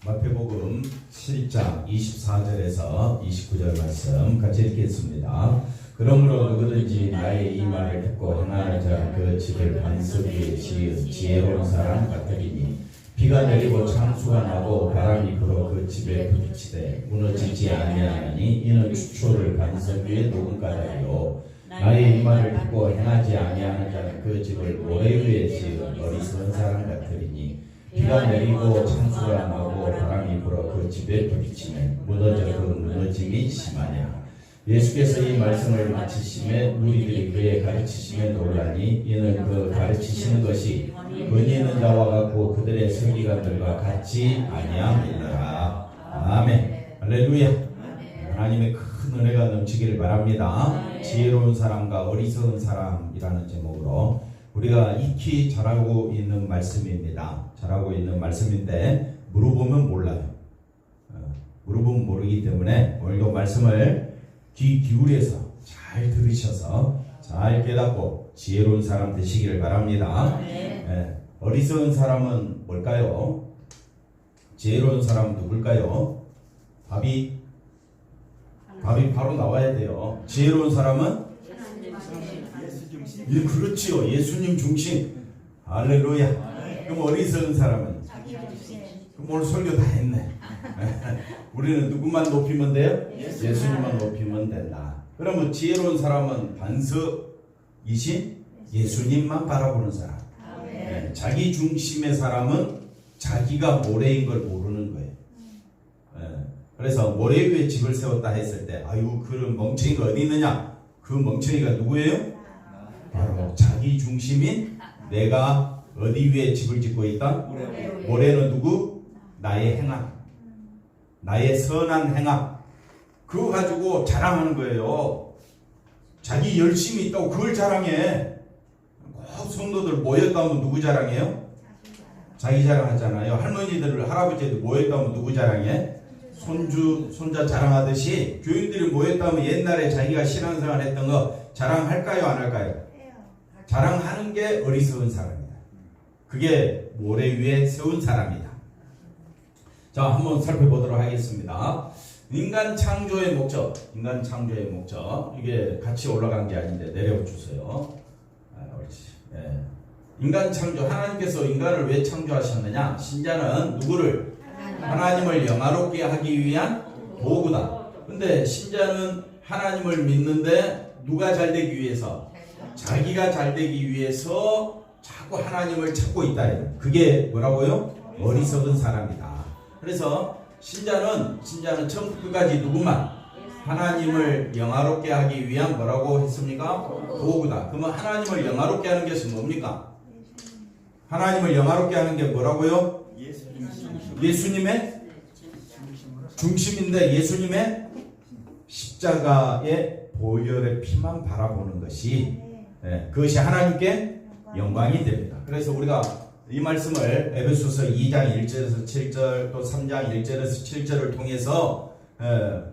마태복음 7장 24절에서 29절 말씀 같이 읽겠습니다. 그러므로 누구든지 나의 이 말을 듣고 행하는 자 그 집을 반석 위에 지은 지혜로운 사람 같으리니 비가 내리고 창수가 나고 바람이 불어 그 집에 부딪히되 무너지지 아니하나니 이는 추초를 반석 위에 놓은 까닭이요 나의 이 말을 듣고 행하지 아니하는 자는 그 집을 모래 위에 지은 어리석은 사람 같으리니 비가 내리고 창수가 나고 바람이 불어 그 집에 부딪히면 무너져 그 무너짐이 심하냐. 예수께서 이 말씀을 마치심에 무리들이 그의 가르치심에 놀라니 이는 그 가르치시는 것이 권위 있는 자와 같고 그들의 서기관들과 같지 아니함이니라. 아멘. 할렐루야. 하나님의 큰 은혜가 넘치기를 바랍니다. 지혜로운 사람과 어리석은 사람이라는 제목으로 우리가 익히 잘하고 있는 말씀입니다. 잘하고 있는 말씀인데 물어보면 몰라요. 물어보면 모르기 때문에 오늘도 말씀을 귀 기울여서 잘 들으셔서 잘 깨닫고 지혜로운 사람 되시기를 바랍니다. 어리석은 사람은 뭘까요? 지혜로운 사람은 누굴까요? 답이 바로 나와야 돼요. 지혜로운 사람은 예, 그렇지요. 예수님 중심. 할렐루야. 그럼 어리석은 사람은? 그럼 오늘 설교 다 했네. 우리는 누구만 높이면 돼요? 예수님만 높이면 된다. 그러면 지혜로운 사람은 반석이신 예수님만 바라보는 사람. 자기 중심의 사람은 자기가 모래인 걸 모르는 거예요. 그래서 모래 위에 집을 세웠다 했을 때 아유 그런 멍청이가 어디 있느냐? 그 멍청이가 누구예요? 바로 자기 중심인 내가 어디 위에 집을 짓고 있다? 모래는 누구? 나의 행함, 나의 선한 행함. 그거 가지고 자랑하는 거예요. 자기 열심히 있다고 그걸 자랑해. 꼭 성도들 모였다면 누구 자랑해요? 자기 자랑하잖아요. 할머니들, 할아버지들 모였다면 누구 자랑해? 손자 자랑하듯이 교인들이 모였다면 옛날에 자기가 신앙생활 했던 거 자랑할까요? 안 할까요? 자랑하는 게 어리석은 사람이다. 그게 모래 위에 세운 사람이다. 자, 한번 살펴보도록 하겠습니다. 인간 창조의 목적. 이게 같이 올라간 게 아닌데 내려와 주세요. 인간 창조. 하나님께서 인간을 왜 창조하셨느냐? 신자는 누구를? 하나님을 영화롭게 하기 위한 도구다. 근데 신자는 하나님을 믿는데 누가 잘 되기 위해서? 자기가 잘 되기 위해서 자꾸 하나님을 찾고 있다. 그게 뭐라고요? 어리석은 사람이다. 그래서 신자는 처음부터 끝까지 누구만? 하나님을 영화롭게 하기 위한 뭐라고 했습니까? 도구다. 그러면 하나님을 영화롭게 하는 것은 뭡니까? 하나님을 영화롭게 하는 게 뭐라고요? 예수님의 중심인데 예수님의 십자가의 보혈의 피만 바라보는 것이 그것이 하나님께 영광이 됩니다. 그래서 우리가 이 말씀을 에베소서 2장 1절에서 7절 또 3장 1절에서 7절을 통해서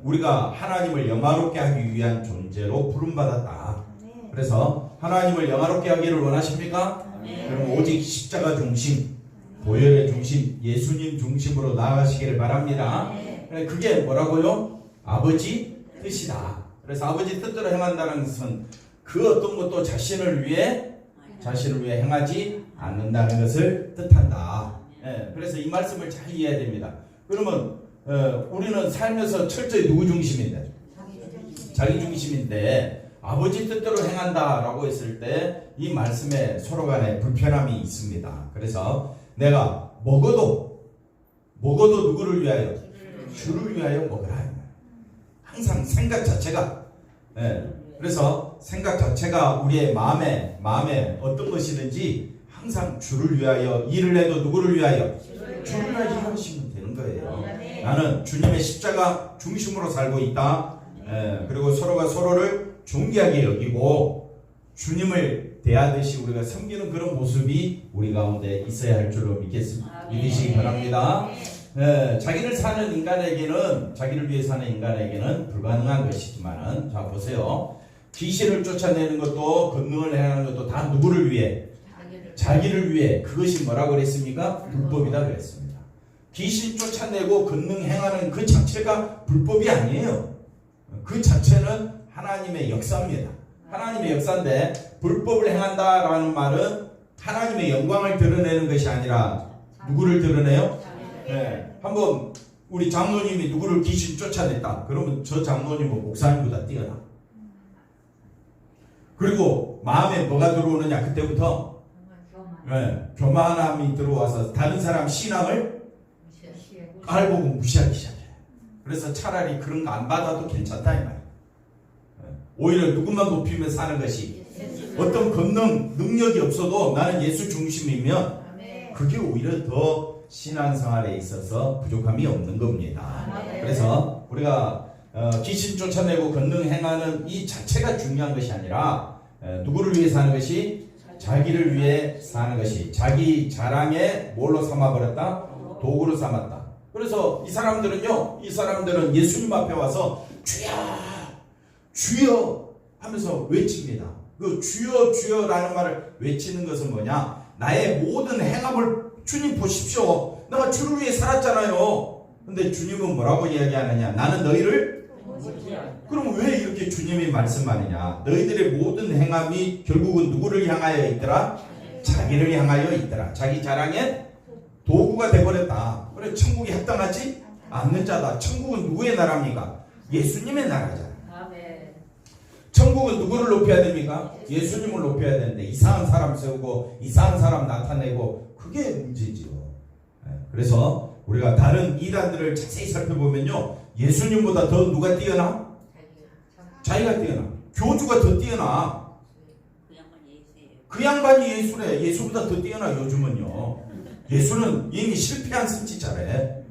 우리가 하나님을 영화롭게 하기 위한 존재로 부름받았다. 그래서 하나님을 영화롭게 하기를 원하십니까? 그럼 오직 십자가 중심, 보혈의 중심, 예수님 중심으로 나아가시기를 바랍니다. 그게 뭐라고요? 아버지 뜻이다. 그래서 아버지 뜻대로 행한다는 것은 그 어떤 것도 자신을 위해 행하지 않는다는 것을 뜻한다. 그래서 이 말씀을 잘 이해해야 됩니다. 그러면 우리는 살면서 철저히 누구 중심인데? 자기 중심인데 아버지 뜻대로 행한다라고 했을 때 이 말씀에 서로 간에 불편함이 있습니다. 그래서 내가 먹어도 누구를 위하여? 주를 위하여 먹으라. 항상 생각 자체가 그래서 생각 자체가 우리의 마음에 어떤 것이든지 항상 주를 위하여 일을 해도 누구를 위하여? 주를 위하여 일하시면 되는 거예요. 나는 주님의 십자가 중심으로 살고 있다. 그리고 서로가 서로를 존귀하게 여기고 주님을 대하듯이 우리가 섬기는 그런 모습이 우리 가운데 있어야 할 줄로 믿으시기 바랍니다. 자기를 위해 사는 인간에게는 불가능한 것이지만은 자 보세요. 귀신을 쫓아내는 것도 권능을 행하는 것도 다 누구를 위해? 자기를 위해. 그것이 뭐라고 그랬습니까? 불법이다 그랬습니다. 귀신 쫓아내고 권능 행하는 그 자체가 불법이 아니에요. 그 자체는 하나님의 역사입니다. 하나님의 역사인데 불법을 행한다라는 말은 하나님의 영광을 드러내는 것이 아니라 누구를 드러내요? 네. 한번 우리 장로님이 누구를 귀신 쫓아냈다. 그러면 저 장로님은 목사님보다 뛰어나. 그리고 마음에 뭐가 들어오느냐 그때부터 교만함이 들어와서 다른 사람 신앙을 깔보고 무시하기 시작해. 그래서 차라리 그런 거 안 받아도 괜찮다 이 말이야. 오히려 누구만 높이며 사는 것이 어떤 권능 능력이 없어도 나는 예수 중심이면 그게 오히려 더 신앙생활에 있어서 부족함이 없는 겁니다. 그래서 우리가 귀신 쫓아내고 권능 행하는 이 자체가 중요한 것이 아니라 누구를 위해 사는 것이 자기를 위해 사는 것이 자기 자랑에 뭘로 삼아버렸다? 도구로 삼았다. 그래서 이 사람들은 예수님 앞에 와서 주여 주여 하면서 외칩니다. 그 주여 주여라는 말을 외치는 것은 뭐냐? 나의 모든 행함을 주님 보십시오. 내가 주를 위해 살았잖아요. 근데 주님은 뭐라고 이야기하느냐? 나는 너희를 그럼 왜 이렇게 주님이 말씀하느냐? 너희들의 모든 행함이 결국은 누구를 향하여 있더라? 자기를 향하여 있더라. 자기 자랑의 도구가 되어버렸다. 그래 천국이 합당하지 않는 자다. 천국은 누구의 나라입니까? 예수님의 나라잖아. 천국은 누구를 높여야 됩니까? 예수님을 높여야 되는데 이상한 사람 세우고 이상한 사람 나타내고 그게 문제지요. 그래서 우리가 다른 이단들을 자세히 살펴보면요, 예수님보다 더 누가 뛰어나? 자기가 뛰어나. 교주가 더 뛰어나. 그 양반이 예수래. 예수보다 더 뛰어나. 요즘은요. 예수는 이미 실패한 선지자래.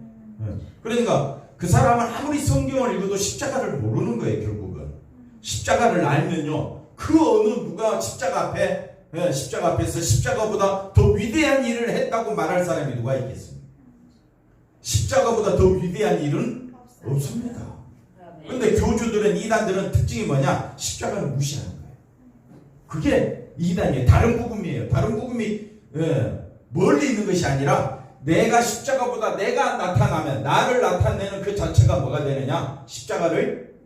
그러니까 그 사람은 아무리 성경을 읽어도 십자가를 모르는 거예요. 결국은 십자가를 알면요, 그 어느 누가 십자가 앞에서 십자가보다 더 위대한 일을 했다고 말할 사람이 누가 있겠습니까? 십자가보다 더 위대한 일은 없습니다. 그런데 교주들은, 이단들은 특징이 뭐냐? 십자가를 무시하는 거예요. 그게 이단이에요. 다른 복음이에요. 다른 복음이 멀리 있는 것이 아니라 내가 십자가보다 내가 나타나면 나를 나타내는 그 자체가 뭐가 되느냐? 십자가를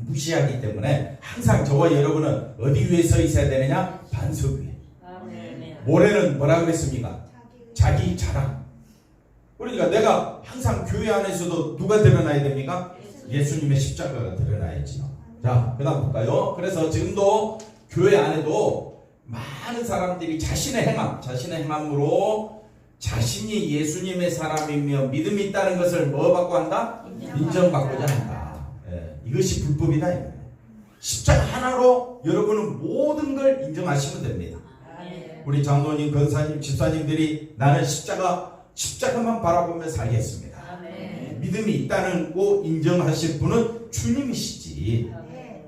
무시하기 때문에 항상 저와 여러분은 어디 위에 서 있어야 되느냐? 반석 위에. 모래는 뭐라고 그랬습니까? 자기 자랑. 그러니까 내가 항상 교회 안에서도 누가 드러나야 됩니까? 예수님의 십자가가 드러나야지요. 자, 그 다음 볼까요? 그래서 지금도 교회 안에도 많은 사람들이 자신의 행함으로 자신이 예수님의 사람이며 믿음이 있다는 것을 뭐 받고 한다? 인정받고자 한다. 이것이 불법이다. 십자가 하나로 여러분은 모든 걸 인정하시면 됩니다. 우리 장로님, 권사님, 집사님들이 나는 십자가만 바라보며 살겠습니다. 믿음이 있다는 거 인정하실 분은 주님이시지,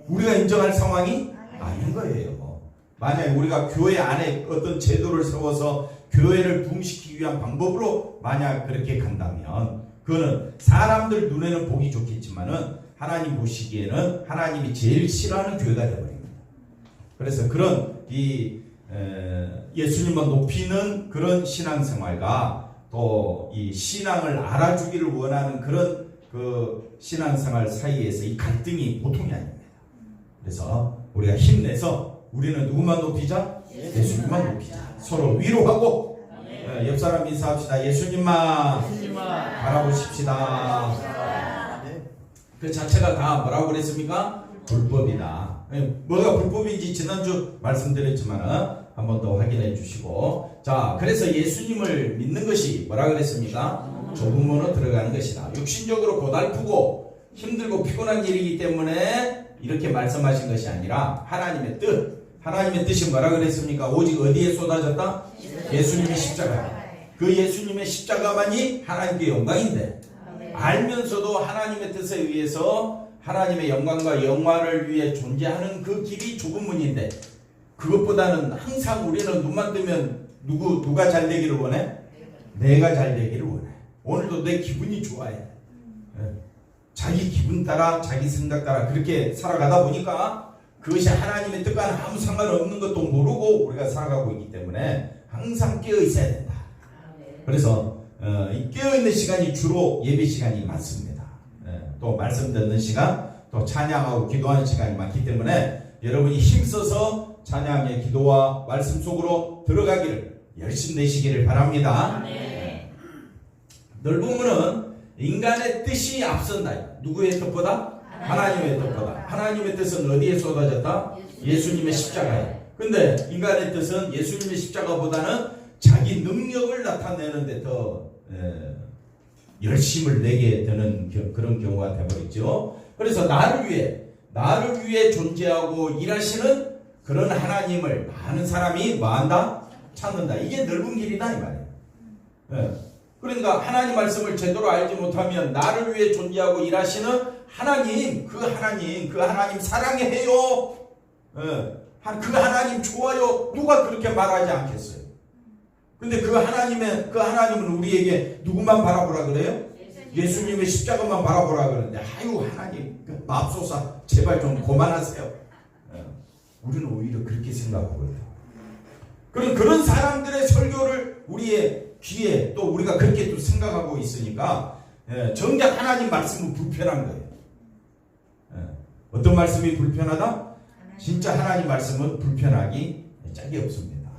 우리가 인정할 상황이 아닌 거예요. 만약에 우리가 교회 안에 어떤 제도를 세워서 교회를 부흥시키기 위한 방법으로 만약 그렇게 간다면 그거는 사람들 눈에는 보기 좋겠지만은 하나님 보시기에는 하나님이 제일 싫어하는 교회가 되어버립니다. 그래서 그런 예수님만 높이는 그런 신앙생활과 또 이 신앙을 알아주기를 원하는 그런 그 신앙생활 사이에서 이 갈등이 보통이 아닙니다. 그래서 우리가 힘내서 우리는 누구만 높이자? 예수님만 높이자. 서로 위로하고 옆 사람 인사합시다. 예수님만 바라보십시다. 그 자체가 다 뭐라고 그랬습니까? 불법이다. 뭐가 불법인지 지난주 말씀드렸지만 한 번 더 확인해 주시고, 자, 그래서 예수님을 믿는 것이 뭐라 그랬습니까? 좁은 문으로 들어가는 것이다. 육신적으로 고달프고 힘들고 피곤한 일이기 때문에 이렇게 말씀하신 것이 아니라 하나님의 뜻이 뭐라 그랬습니까? 오직 어디에 쏟아졌다? 예수님의 십자가. 그 예수님의 십자가만이 하나님께 영광인데, 알면서도 하나님의 뜻에 의해서 하나님의 영광과 영화를 위해 존재하는 그 길이 좁은 문인데, 그것보다는 항상 우리는 눈만 뜨면 누가 잘 되기를 원해? 내가 잘 되기를 원해. 오늘도 내 기분이 좋아해. 자기 기분 따라, 자기 생각 따라 그렇게 살아가다 보니까 그것이 하나님의 뜻과는 아무 상관없는 것도 모르고 우리가 살아가고 있기 때문에 항상 깨어 있어야 된다. 그래서 이 깨어있는 시간이 주로 예배 시간이 많습니다. 또 말씀 듣는 시간, 또 찬양하고 기도하는 시간이 많기 때문에 여러분이 힘써서 찬양의 기도와 말씀 속으로 들어가기를 열심히 내시기를 바랍니다. 넓음은 인간의 뜻이 앞선다. 누구의 뜻보다? 하나님의 뜻보다. 하나님의 뜻은 어디에 쏟아졌다? 예수님의 십자가에. 근데 인간의 뜻은 예수님의 십자가보다는 자기 능력을 나타내는데 더 열심을 내게 되는 그런 경우가 되어버리죠. 그래서 나를 위해 존재하고 일하시는 그런 하나님을 많은 사람이 뭐한다? 찾는다. 이게 넓은 길이다 이 말이에요. 그러니까 하나님 말씀을 제대로 알지 못하면 나를 위해 존재하고 일하시는 하나님, 그 하나님 사랑해요. 그 하나님 좋아요. 누가 그렇게 말하지 않겠어요? 근데 그 하나님은 우리에게 누구만 바라보라 그래요? 예수님의 십자가만 바라보라 그러는데, 아유 하나님 맙소사 제발 좀 그만하세요. 우리는 오히려 그렇게 생각하거든요. 그런 사람들의 설교를 우리의 귀에 또 우리가 그렇게 또 생각하고 있으니까 정작 하나님 말씀은 불편한 거예요. 어떤 말씀이 불편하다? 진짜 하나님 말씀은 불편하기 짝이 없습니다.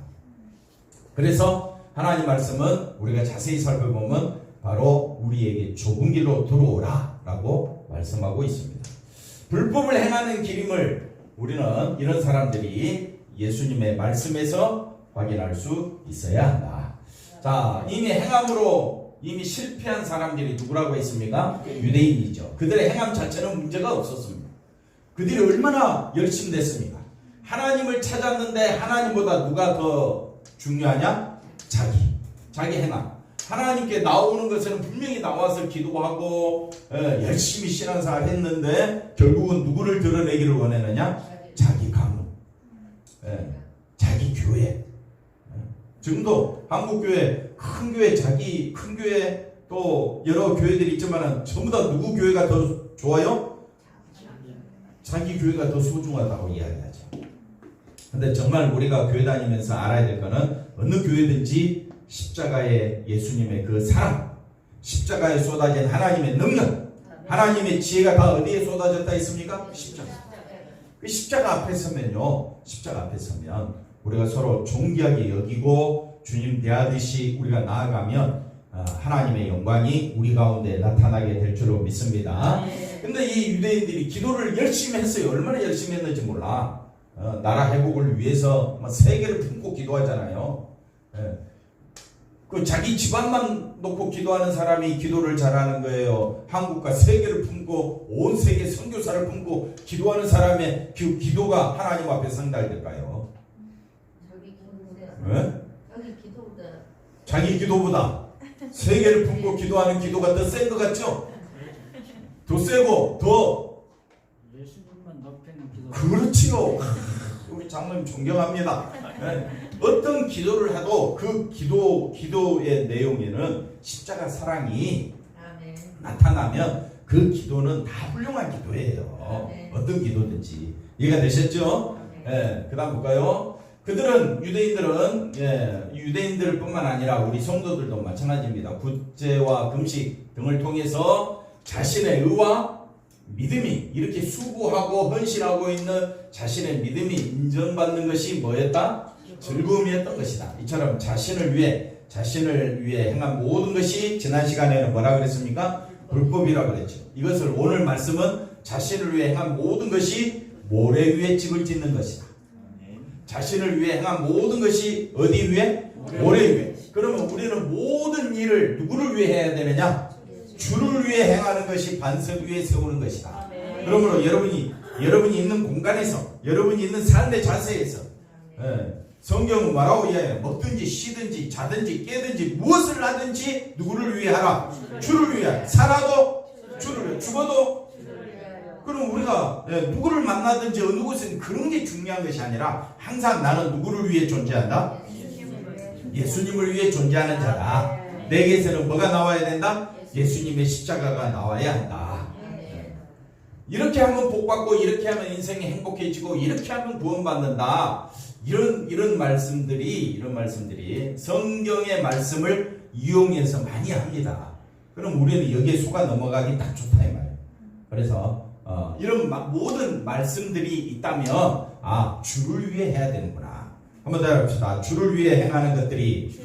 그래서 하나님 말씀은 우리가 자세히 살펴보면 바로 우리에게 좁은 길로 들어오라 라고 말씀하고 있습니다. 불법을 행하는 길임을 우리는 이런 사람들이 예수님의 말씀에서 확인할 수 있어야 한다. 자, 이미 행함으로 이미 실패한 사람들이 누구라고 했습니까? 유대인이죠. 그들의 행함 자체는 문제가 없었습니다. 그들이 얼마나 열심히 됐습니까? 하나님을 찾았는데 하나님보다 누가 더 중요하냐? 자기 행함. 하나님께 나오는 것에는 분명히 나와서 기도하고 열심히 신앙생활 했는데 결국은 누구를 드러내기를 원했느냐? 자기 가문, 자기 교회. 지금도 한국교회 큰 교회, 자기 큰 교회 또 여러 교회들이 있지만 전부 다 누구 교회가 더 좋아요? 자기 교회가 더 소중하다고 이야기하죠. 근데 정말 우리가 교회 다니면서 알아야 될 거는 어느 교회든지 십자가의 예수님의 그 사랑, 십자가에 쏟아진 하나님의 능력, 하나님의 지혜가 다 어디에 쏟아졌다 했습니까? 십자가. 그 십자가 앞에 서면요, 십자가 앞에 서면 우리가 서로 존귀하게 여기고 주님 대하듯이 우리가 나아가면 하나님의 영광이 우리 가운데 나타나게 될 줄로 믿습니다. 근데 이 유대인들이 기도를 열심히 했어요. 얼마나 열심히 했는지 몰라. 나라 회복을 위해서 세계를 품고 기도하잖아요. 그 자기 집안만 놓고 기도하는 사람이 기도를 잘하는 거예요. 한국과 세계를 품고 온 세계 선교사를 품고 기도하는 사람의 그 기도가 하나님 앞에 상달될까요? 자기 기도보다 세계를 품고 기도하는 기도가 더 센 것 같죠? 더 세고 더 예수님만 높이는 기도. 그렇지요. 우리 장로님 존경합니다. 어떤 기도를 해도 그 기도의 내용에는 십자가 사랑이 나타나면 그 기도는 다 훌륭한 기도예요. 어떤 기도든지. 이해가 되셨죠? 그 다음 볼까요? 그들은 유대인들 뿐만 아니라 우리 성도들도 마찬가지입니다. 구제와 금식 등을 통해서 자신의 의와 믿음이 이렇게 수고하고 헌신하고 있는 자신의 믿음이 인정받는 것이 뭐였다? 즐거움이었던 것이다. 이처럼 자신을 위해 행한 모든 것이 지난 시간에는 뭐라 그랬습니까? 불법이라고 그랬죠. 이것을 오늘 말씀은 자신을 위해 행한 모든 것이 모래 위에 집을 짓는 것이다. 자신을 위해 행한 모든 것이 어디 위에? 모래 위에. 그러면 우리는 모든 일을 누구를 위해 해야 되느냐? 주를 위해 행하는 것이 반석 위에 세우는 것이다. 그러므로 여러분이 있는 공간에서, 여러분이 있는 삶의 자세에서 성경은 뭐라고 이야기해요? 먹든지 쉬든지 자든지 깨든지 무엇을 하든지 누구를 위해 하라? 주를 위해. 살아도 주를 위해, 죽어도. 그럼 우리가 누구를 만나든지 어느 곳은 그런 게 중요한 것이 아니라 항상 나는 누구를 위해 존재한다? 예수님을 위해 존재하는 자다. 내게서는 뭐가 나와야 된다? 예수님의 십자가가 나와야 한다. 이렇게 하면 복받고 이렇게 하면 인생이 행복해지고 이렇게 하면 구원받는다. 이런 말씀들이 성경의 말씀을 이용해서 많이 합니다. 그럼 우리는 여기에 속아 넘어가기 딱 좋다 이 말이에요. 그래서 이런 모든 말씀들이 있다면 주를 위해 해야 되는구나. 한번 더 해봅시다. 주를 위해 행하는 것들이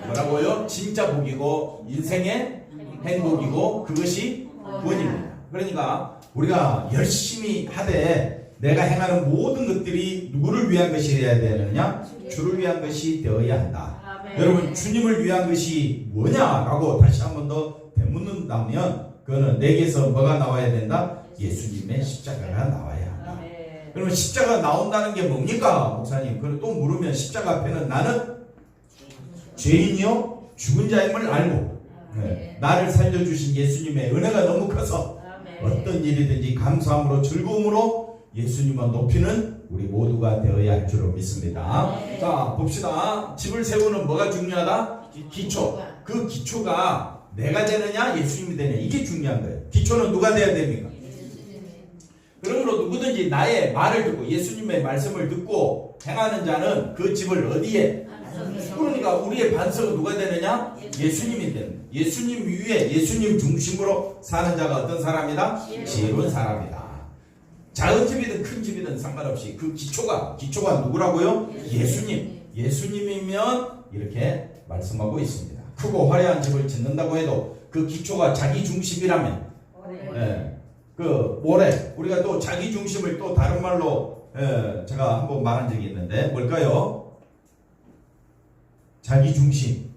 뭐라고요? 진짜 복이고 인생의 행복이고 그것이 구원입니다. 그러니까 우리가 열심히 하되 내가 행하는 모든 것들이 누구를 위한 것이 되어야 되느냐? 주를 위한 것이 되어야 한다. 여러분 주님을 위한 것이 뭐냐라고 다시 한 번 더 되묻는다면 그거는 내게서 뭐가 나와야 된다? 예수님의 십자가가 나와야 한다. 그러면 십자가 나온다는 게 뭡니까? 목사님 그걸 또 물으면 십자가 앞에는 나는 죄인이요 죽은 자임을 알고 나를 살려주신 예수님의 은혜가 너무 커서 어떤 일이든지 감사함으로 즐거움으로 예수님을 높이는 우리 모두가 되어야 할 줄로 믿습니다. 자 봅시다. 집을 세우는 뭐가 중요하다? 기초. 그 기초가 내가 되느냐 예수님이 되느냐 이게 중요한 거예요. 기초는 누가 돼야 됩니까? 그러므로 누구든지 나의 말을 듣고 예수님의 말씀을 듣고 행하는 자는 그 집을 어디에? 그러니까 우리의 반석은 누가 되느냐? 예수님이 되는. 예수님 위에 예수님 중심으로 사는 자가 어떤 사람이다? 지혜로운 사람이다. 작은 집이든 큰 집이든 상관없이 그 기초가 누구라고요? 예수님. 예수님이면 이렇게 말씀하고 있습니다. 크고 화려한 집을 짓는다고 해도 그 기초가 자기 중심이라면 그 모래 우리가 또 자기 중심을 또 다른 말로 제가 한번 말한 적이 있는데 뭘까요? 자기 중심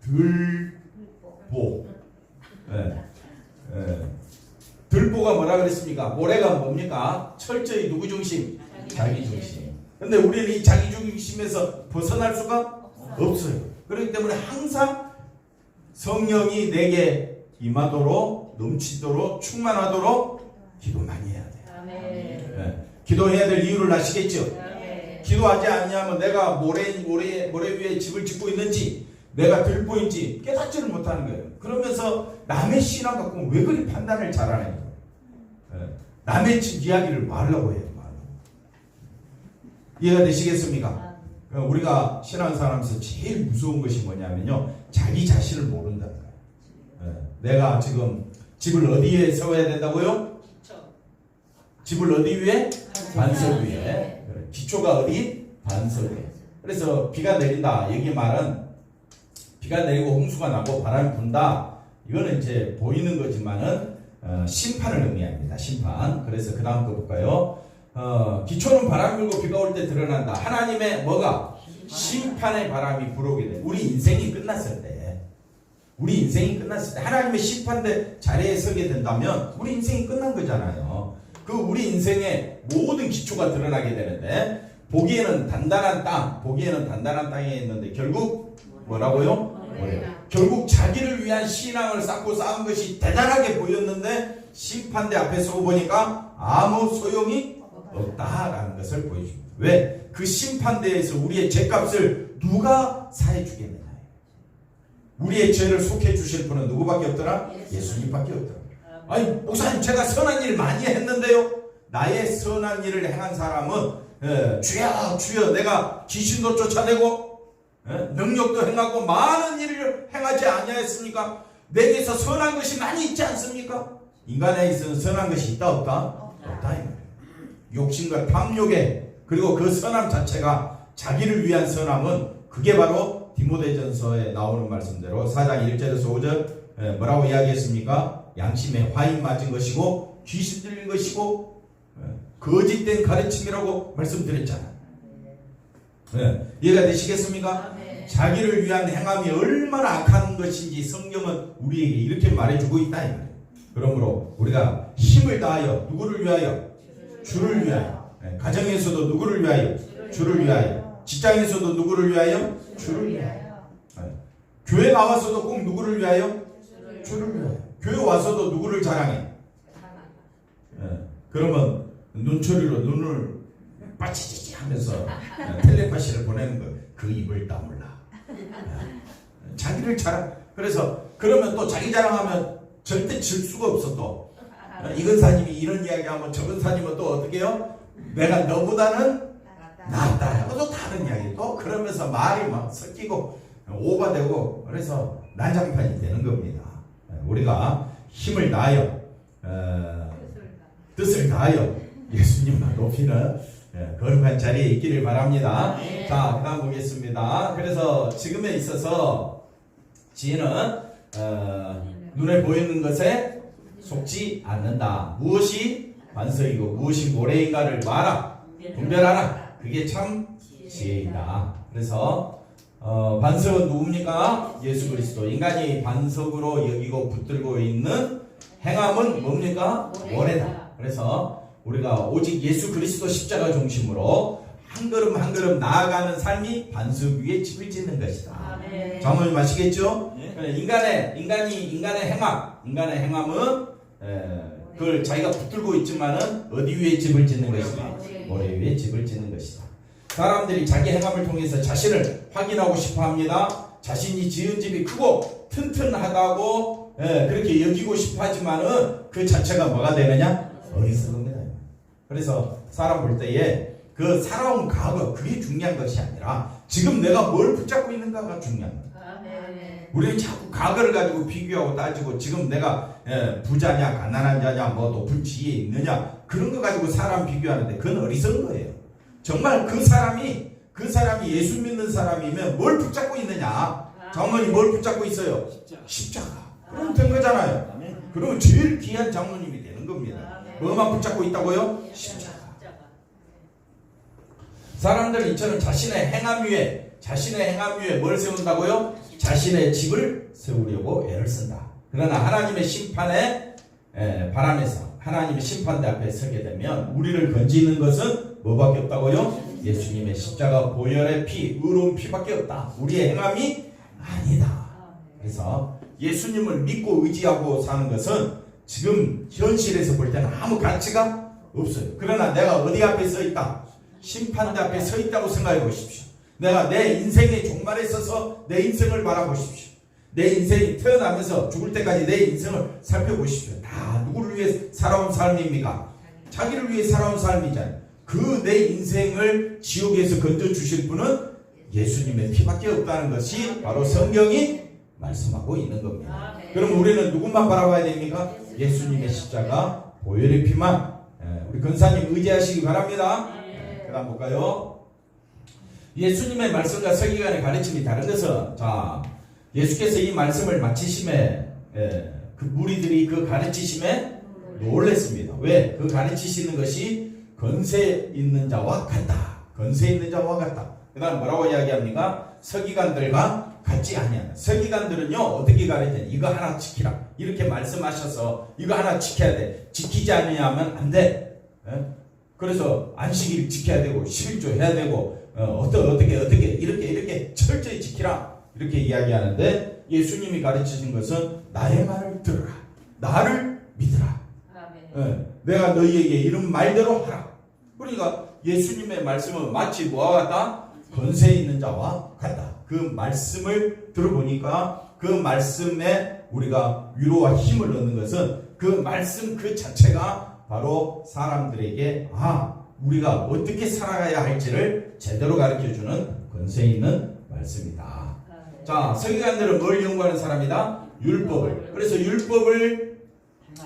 들보 들보가 뭐라 그랬습니까? 모래가 뭡니까? 철저히 누구 중심? 자기 중심. 근데 우리는 이 자기 중심에서 벗어날 수가 없어요. 그렇기 때문에 항상 성령이 내게 임하도록 넘치도록 충만하도록 기도 많이 해야 돼요. 기도해야 될 이유를 아시겠죠? 기도하지 않냐면 내가 모래 위에 집을 짓고 있는지 내가 들보인지 깨닫지를 못하는 거예요. 그러면서 남의 신앙 갖고 왜 그리 판단을 잘하는 거예요. 남의 이야기를 말라고 해요. 이해가 되시겠습니까? 우리가 신앙생활하면서 제일 무서운 것이 뭐냐면요, 자기 자신을 모른다는 거예요. 내가 지금 집을 어디에 세워야 된다고요? 집을 어디 위에? 반석 위에. 기초가 어디? 반석 위에. 그래서 비가 내린다. 여기 말은 비가 내리고 홍수가 나고 바람이 분다. 이거는 이제 보이는 거지만은 심판을 의미합니다. 심판. 그래서 그 다음 거 볼까요? 기초는 바람 불고 비가 올 때 드러난다. 하나님의 뭐가? 심판의 바람이 불어오게 돼. 우리 인생이 끝났을 때 하나님의 심판대 자리에 서게 된다면 우리 인생이 끝난 거잖아요. 그 우리 인생의 모든 기초가 드러나게 되는데 보기에는 단단한 땅에 있는데 결국 뭐라고요? 결국 자기를 위한 신앙을 쌓고 쌓은 것이 대단하게 보였는데 심판대 앞에 서고 보니까 아무 소용이 없다라는 것을 보여줍니다. 왜? 그 심판대에서 우리의 죄값을 누가 사해주겠느냐. 우리의 죄를 속해 주실 분은 누구밖에 없더라? 예수님밖에 없더라. 아니 목사님 제가 선한 일 많이 했는데요. 나의 선한 일을 행한 사람은 주여 내가 귀신도 쫓아내고 능력도 행하고 많은 일을 행하지 아니하였습니까? 내게서 선한 것이 많이 있지 않습니까? 인간에 있어서 선한 것이 있다 없다? 없다 이 말이에요. 욕심과 탐욕에 그리고 그 선함 자체가 자기를 위한 선함은 그게 바로 디모데전서에 나오는 말씀대로 4장 1절에서 5절 뭐라고 이야기했습니까? 양심에 화인 맞은 것이고 귀신 들린 것이고 거짓된 가르침이라고 말씀드렸잖아요. 이해가 되시겠습니까? 자기를 위한 행함이 얼마나 악한 것인지 성경은 우리에게 이렇게 말해주고 있다 이 말이에요. 그러므로 우리가 힘을 다하여 누구를 위하여? 주를 위하여. 가정에서도 누구를 위하여? 주를 위하여. 직장에서도 누구를 위하여? 주를 위하여. 교회 나와서도 꼭 누구를 위하여? 주를 위하여. 교회 와서도 누구를 자랑해? 그러면 눈초리로 눈을 빠치치치 하면서 텔레파시를 보내는 거. 그 입을 다물라. 자기를 자랑. 그래서 그러면 또 자기 자랑하면 절대 질 수가 없어. 또 이 근사님이 이런 이야기하면 저 근사님은 또 어떻게 해요? 내가 너보다는 낫다 하고 또 다른 이야기 또 그러면서 말이 막 섞이고 오버되고 그래서 난장판이 되는 겁니다. 우리가 힘을 다하여 뜻을 다하여 예수님만 높이는 거룩한 자리에 있기를 바랍니다. 자, 그 다음 보겠습니다. 그래서 지금에 있어서 지혜는 눈에 보이는 것에 속지 않는다. 무엇이 반석이고 무엇이 모래인가를 봐라. 분별하라. 그게 참 지혜이다. 그래서 반석은 누굽니까? 예수 그리스도. 인간이 반석으로 여기고 붙들고 있는 행함은 뭡니까? 모래다. 그래서 우리가 오직 예수 그리스도 십자가 중심으로 한 걸음 한 걸음 나아가는 삶이 반석 위에 집을 짓는 것이다. 장모님 아시겠죠? 인간의 행함은 그걸 자기가 붙들고 있지만은 어디 위에 집을 짓는 것이다? 모래 위에 집을 짓는 것이다. 사람들이 자기 행함을 통해서 자신을 확인하고 싶어합니다. 자신이 지은 집이 크고 튼튼하다고 그렇게 여기고 싶어하지만은 그 자체가 뭐가 되느냐? 어리석은 겁니다. 그래서 사람 볼 때에 그 살아온 과거 그게 중요한 것이 아니라 지금 내가 뭘 붙잡고 있는가가 중요한 거예요. 우리는 자꾸 과거를 가지고 비교하고 따지고 지금 내가 부자냐 가난한 자냐 뭐 높은 지위에 있느냐 그런 거 가지고 사람 비교하는데 그건 어리석은 거예요. 정말 그 사람이 예수 믿는 사람이면 뭘 붙잡고 있느냐? 장모님 뭘 붙잡고 있어요? 십자가. 그러면 된 거잖아요. 그러면 제일 귀한 장모님이 되는 겁니다. 뭐만 붙잡고 있다고요? 십자가. 사람들은 이처럼 자신의 행함 위에 뭘 세운다고요? 자신의 집을 세우려고 애를 쓴다. 그러나 하나님의 심판에 바람에서 하나님의 심판대 앞에 서게 되면 우리를 건지는 것은 뭐밖에 없다고요? 예수님의 십자가 보혈의 피, 의로운 피밖에 없다. 우리의 행함이 아니다. 그래서 예수님을 믿고 의지하고 사는 것은 지금 현실에서 볼 때는 아무 가치가 없어요. 그러나 내가 어디 앞에 서 있다? 심판대 앞에 서 있다고 생각해 보십시오. 내가 내 인생의 종말에 서서 내 인생을 바라보십시오. 내 인생이 태어나면서 죽을 때까지 내 인생을 살펴보십시오. 다 누구를 위해 살아온 삶입니까? 자기를 위해 살아온 삶이잖아요. 그 내 인생을 지옥에서 건져주실 분은 예수님의 피밖에 없다는 것이 바로 성경이 말씀하고 있는 겁니다. 그럼 우리는 누구만 바라봐야 됩니까? 예수님의 십자가 보혈의 피만 우리 권사님 의지하시기 바랍니다. 그 다음 볼까요? 예수님의 말씀과 서기관의 가르침이 다른 것은 자 예수께서 이 말씀을 마치심에 그 무리들이 그 가르치심에 놀랬습니다. 왜? 그 가르치시는 것이 권세 있는 자와 같다. 권세 있는 자와 같다. 그 다음 뭐라고 이야기합니까? 서기관들과 같지 아니하다. 서기관들은요 어떻게 가르치냐? 이거 하나 지키라. 이렇게 말씀하셔서 이거 하나 지켜야 돼. 지키지 않으면 안 돼. 그래서 안식일 지켜야 되고 11조 해야 되고 어떻게 이렇게 철저히 지키라. 이렇게 이야기하는데 예수님이 가르치신 것은 나의 말을 들으라. 나를 믿으라. 내가 너희에게 이런 말대로 하라. 그러니까 예수님의 말씀은 마치 뭐와 같다? 권세 있는 자와 같다. 그 말씀을 들어보니까 그 말씀에 우리가 위로와 힘을 얻는 것은 그 말씀 그 자체가 바로 사람들에게 우리가 어떻게 살아가야 할지를 제대로 가르쳐주는 권세 있는 말씀이다. 자, 서기관들은 뭘 연구하는 사람이다? 율법을. 그래서 율법을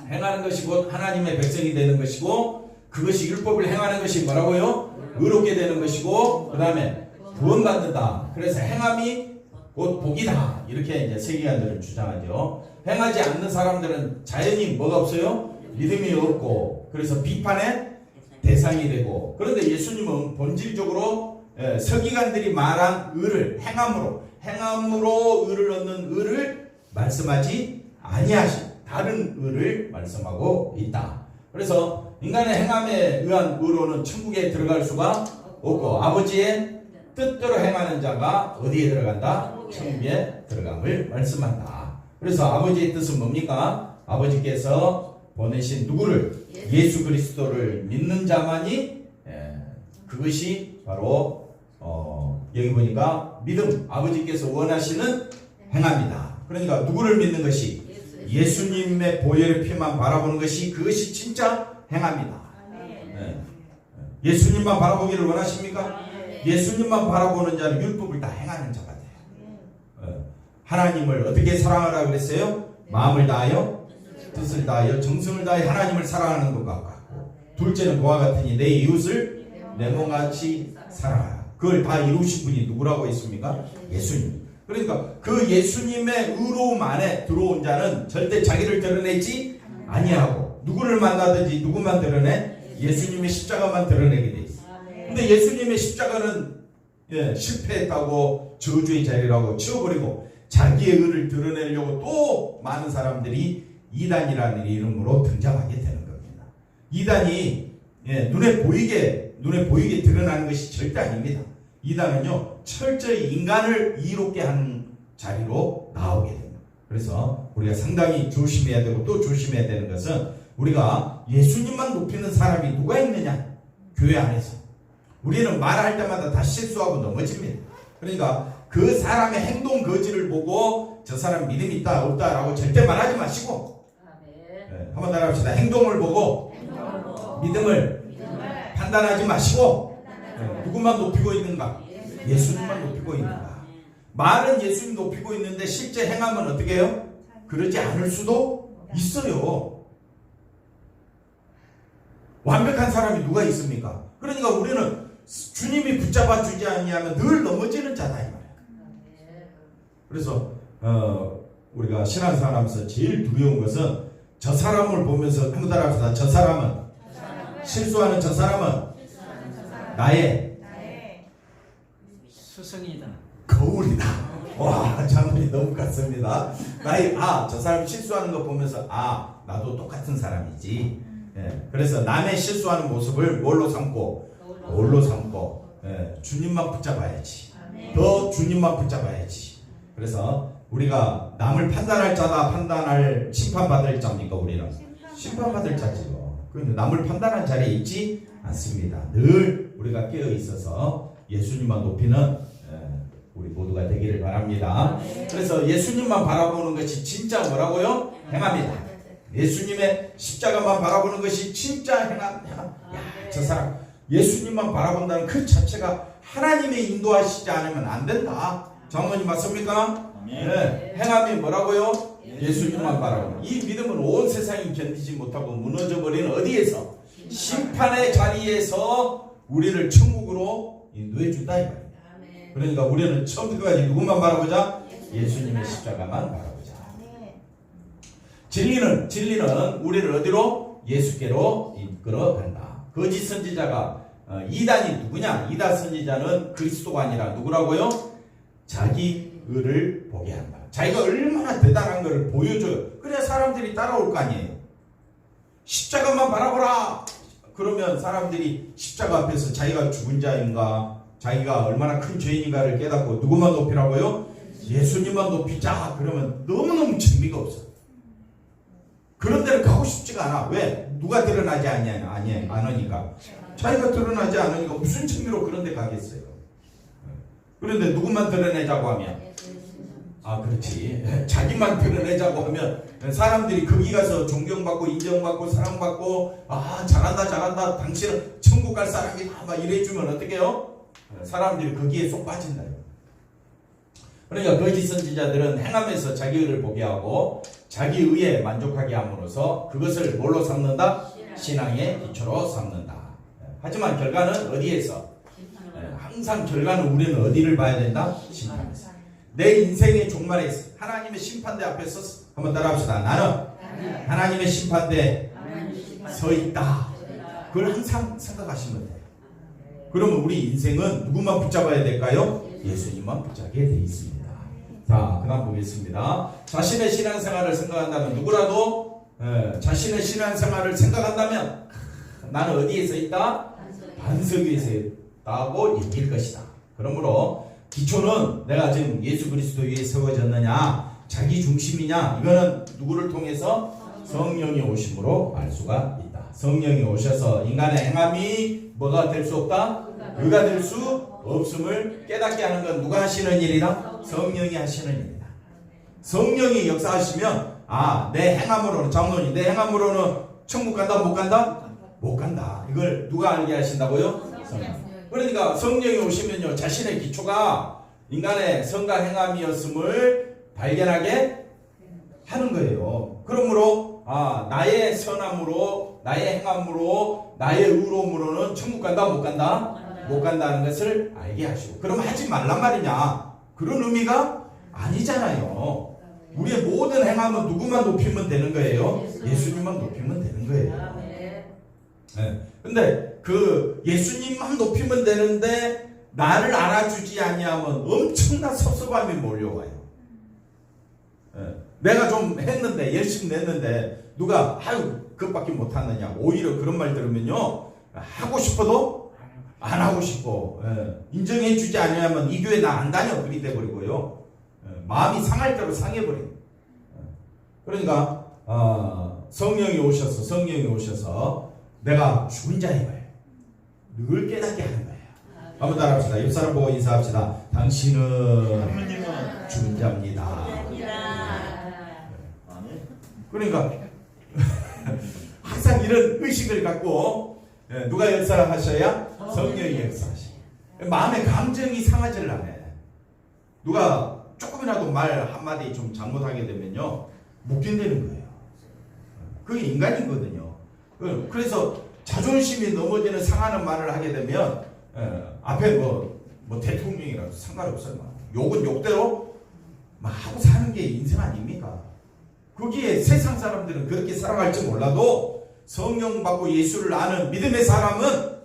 행하는 것이 곧 하나님의 백성이 되는 것이고 그것이 율법을 행하는 것이 뭐라고요? 의롭게 되는 것이고 그 다음에 구원받는다. 그래서 행함이 곧 복이다. 이렇게 이제 서기관들은 주장하죠. 행하지 않는 사람들은 자연히 뭐가 없어요? 믿음이 없고 그래서 비판의 대상이 되고 그런데 예수님은 본질적으로 서기관들이 말한 의를 행함으로 의를 얻는 의를 말씀하지 아니하신 다른 의를 말씀하고 있다. 그래서 인간의 행함에 의한 의로는 천국에 들어갈 수가 없고 아버지의 뜻대로 행하는 자가 어디에 들어간다? 천국에 들어감을 말씀한다. 그래서 아버지의 뜻은 뭡니까? 아버지께서 보내신 누구를? 예수 그리스도를 믿는 자만이 그것이 바로 여기 보니까 믿음, 아버지께서 원하시는 행함이다. 그러니까 누구를 믿는 것이? 예수님의 보혈의 피만 바라보는 것이 그것이 진짜 행함이다. 예수님만 바라보기를 원하십니까? 예수님만 바라보는 자는 율법을 다 행하는 자가 돼요. 하나님을 어떻게 사랑하라 그랬어요? 마음을 다하여, 뜻을 다하여, 정성을 다하여 하나님을 사랑하는 것과 같고, 둘째는 그와 같으니 내 이웃을 내 몸같이 사랑하라. 그걸 다 이루신 분이 누구라고 했습니까? 예수님. 그러니까 그 예수님의 의로움 안에 들어온 자는 절대 자기를 드러내지 아니하고, 누구를 만나든지 누구만 드러내? 예수님의 십자가만 드러내게 돼 있어요. 근데 예수님의 십자가는 실패했다고 저주의 자리라고 치워버리고 자기의 의를 드러내려고 또 많은 사람들이 이단이라는 이름으로 등장하게 되는 겁니다. 이단이 눈에 보이게 드러나는 것이 절대 아닙니다. 이단은요, 철저히 인간을 이롭게 하는 자리로 나오게 됩니다. 그래서 우리가 상당히 조심해야 되고, 또 조심해야 되는 것은 우리가 예수님만 높이는 사람이 누가 있느냐? 교회 안에서. 우리는 말할 때마다 다 실수하고 넘어집니다. 그러니까 그 사람의 행동 거지를 보고 저 사람 믿음이 있다 없다라고 절대 말하지 마시고, 한번 따라합시다. 행동을 보고 믿음을 판단하지 마시고, 누구만 높이고 있는가? 예수님만 높이고 있는가? 말은 예수님 높이고 있는데 실제 행함은 어떻게 해요? 그러지 않을 수도 있어요. 완벽한 사람이 누가 있습니까? 그러니까 우리는 주님이 붙잡아 주지 아니하면 늘 넘어지는 자다 이 말이야. 그래서 우리가 신앙생활하면서 제일 두려운 것은 저 사람을 보면서 한번 따라합시다. 저 사람은 실수하는 저 사람은 나의 스승이다. 거울이다. 와, 장면이 너무 같습니다. 저 사람 실수하는 거 보면서 나도 똑같은 사람이지. 그래서 남의 실수하는 모습을 뭘로 삼고? 거울로 삼고, 주님만 붙잡아야지. 더 주님만 붙잡아야지. 그래서 우리가 남을 판단할 자다, 판단할 심판받을 자입니까? 우리는 심판받을 자지요. 그런데 남을 판단할 자리에 있지 않습니다. 늘 우리가 깨어 있어서 예수님만 높이는 우리 모두가 되기를 바랍니다. 그래서 예수님만 바라보는 것이 진짜 뭐라고요? 행함이다. 예수님의 십자가만 바라보는 것이 진짜 행함. 저 사람 예수님만 바라본다는 그 자체가 하나님의 인도하시지 않으면 안 된다. 장로님 맞습니까? 행함이 뭐라고요? 예수님만 바라보는. 이 믿음은 온 세상이 견디지 못하고 무너져버리는 어디에서? 심판의 자리에서 우리를 천국으로 인도해 준다 이 말입니다. 그러니까 우리는 처음부터까지 누구만 바라보자? 예수님의 십자가만 바라보자. 진리는 우리를 어디로? 예수께로 이끌어간다. 거짓 선지자가 이단이 누구냐? 이단 선지자는 그리스도가 아니라 누구라고요? 자기 의를 보게 한다. 자기가 얼마나 대단한 것을 보여줘요. 그래야 사람들이 따라올 거 아니에요. 십자가만 바라보라. 그러면 사람들이 십자가 앞에서 자기가 죽은 자인가, 자기가 얼마나 큰 죄인인가를 깨닫고 누구만 높이라고요? 예수님만 높이자. 그러면 너무너무 재미가 없어. 그런 데를 가고 싶지가 않아. 왜? 누가 드러나지 않으니까. 자기가 드러나지 않으니까 무슨 재미로 그런 데 가겠어요. 그런데 누구만 드러내자고 하면, 그렇지. 자기만 드러내자고 하면 사람들이 거기 가서 존경받고 인정받고 사랑받고, 잘한다 당신은 천국 갈 사람이다 막 이래주면 어떻게 해요? 사람들이 거기에 쏙 빠진다. 그러니까 거짓 선지자들은 행함에서 자기 의를 보게 하고 자기 의에 만족하게 함으로써 그것을 뭘로 삼는다? 신앙의 기초로 삼는다. 하지만 결과는 어디에서? 항상 결과는 우리는 어디를 봐야 된다? 심판에서. 내 인생의 종말에 하나님의 심판대 앞에서 한번 따라합시다. 나는 하나님의 심판대에 서 있다. 그걸 항상 생각하시면 돼요. 그러면 우리 인생은 누구만 붙잡아야 될까요? 예수님만 붙잡게 돼 있습니다. 자, 그 다음 보겠습니다. 자신의 신앙생활을 생각한다면, 누구라도 자신의 신앙생활을 생각한다면 나는 어디에 서 있다? 반석 위에 서 있다고 얘기할 것이다. 그러므로 기초는 내가 지금 예수 그리스도 위에 세워졌느냐, 자기 중심이냐, 이거는 누구를 통해서? 성령이 오심으로 알 수가 있다. 성령이 오셔서 인간의 행함이 뭐가 될 수 없다? 의가 될 수 없음을 깨닫게 하는 건 누가 하시는 일이다? 성령이 하시는 일이다. 성령이 역사하시면 내 행함으로는, 장로님 내 행함으로는 천국 간다 못 간다? 못 간다. 이걸 누가 알게 하신다고요? 성령. 그러니까 성령이 오시면요, 자신의 기초가 인간의 성과 행함이었음을 발견하게 하는 거예요. 그러므로 나의 선함으로, 나의 행함으로, 나의 의로움으로는 천국 간다 못 간다? 못 간다는 것을 알게 하시고, 그럼 하지 말란 말이냐? 그런 의미가 아니잖아요. 우리의 모든 행함은 누구만 높이면 되는 거예요? 예수님만 높이면 되는 거예요. 네. 근데 그 예수님만 높이면 되는데 나를 알아주지 아니하면 엄청난 섭섭함이 몰려와요. 내가 좀 했는데, 열심히 냈는데 누가 아유 그것밖에 못하느냐, 오히려 그런 말 들으면요, 하고 싶어도 안 하고 싶고, 인정해 주지 않으면 이 교회 나 안 다녀 그리 돼버리고요, 마음이 상할 대로 상해버려요. 그러니까 성령이 오셔서 내가 죽은 자임을 늘 깨닫게 하는 거예요. 한번 따라합시다. 옆 사람 보고 인사합시다. 당신은 죽은 자입니다. 그러니까 항상 이런 의식을 갖고 누가 역사하셔야? 성령이 역사하셔. 마음의 감정이 상하지를 않아요. 누가 조금이라도 말 한마디 좀 잘못하게 되면요, 묵인되는 거예요. 그게 인간이거든요. 그래서 자존심이 넘어지는 상하는 말을 하게 되면 앞에 뭐 대통령이라도 상관없어요. 욕은 욕대로 막 하고 사는 게 인생 아닙니까? 거기에 세상 사람들은 그렇게 살아갈지 몰라도 성령 받고 예수를 아는 믿음의 사람은,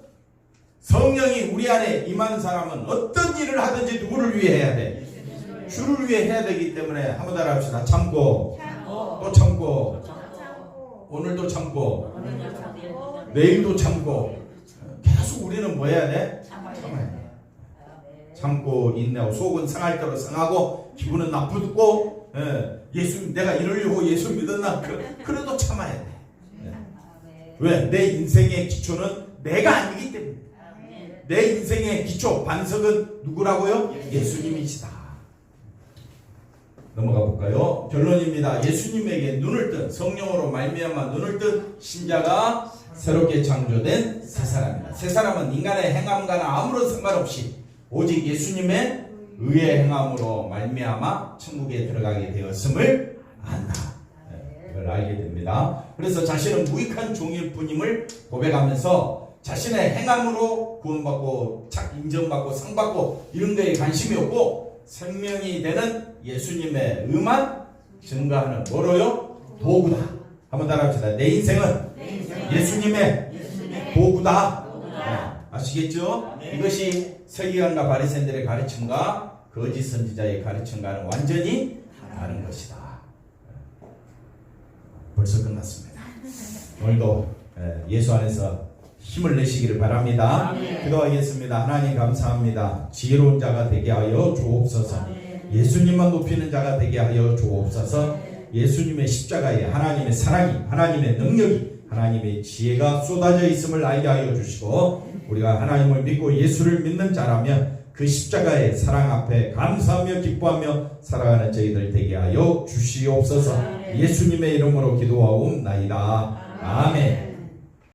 성령이 우리 안에 임하는 사람은 어떤 일을 하든지 누구를 위해 해야 돼? 주를 위해 해야 되기 때문에 한번 따라합시다. 참고, 또 참고, 오늘도 참고, 내일도 참고, 계속 우리는 뭐 해야 돼? 참아야 돼. 참고 인내하고, 속은 상할 대로 상하고 기분은 나쁘고, 예수, 내가 이러려고 예수 믿었나? 그래도 참아야 돼. 왜? 내 인생의 기초는 내가 아니기 때문에. 내 인생의 기초, 반석은 누구라고요? 예수님이시다. 넘어가 볼까요? 결론입니다. 예수님에게 눈을 뜬, 성령으로 말미암아 눈을 뜬 신자가 새롭게 창조된 새 사람이다. 새 사람은 인간의 행함과는 아무런 상관없이 오직 예수님의 의의 행함으로 말미암아 천국에 들어가게 되었음을 안다. 그걸 알게 됩니다. 그래서 자신은 무익한 종일 뿐임을 고백하면서 자신의 행함으로 구원받고 인정받고 상받고 이런 데에 관심이 없고, 생명이 되는 예수님의 의만 증거하는 뭐로요? 도구다. 한번 따라합시다. 내 인생은 예수님의 도구다. 아시겠죠? 이것이 서기관과 바리새인들의 가르침과 거짓 선지자의 가르침과는 완전히 다른 것이다. 벌써 끝났습니다. 오늘도 예수 안에서 힘을 내시기를 바랍니다. 기도하겠습니다. 하나님 감사합니다. 지혜로운 자가 되게 하여 주옵소서. 예수님만 높이는 자가 되게 하여 주옵소서. 예수님의 십자가에 하나님의 사랑이, 하나님의 능력이, 하나님의 지혜가 쏟아져 있음을 알게 하여 주시고, 우리가 하나님을 믿고 예수를 믿는 자라면 그 십자가의 사랑 앞에 감사하며 기뻐하며 살아가는 저희들 되게 하여 주시옵소서. 예수님의 이름으로 기도하옵나이다. 아멘.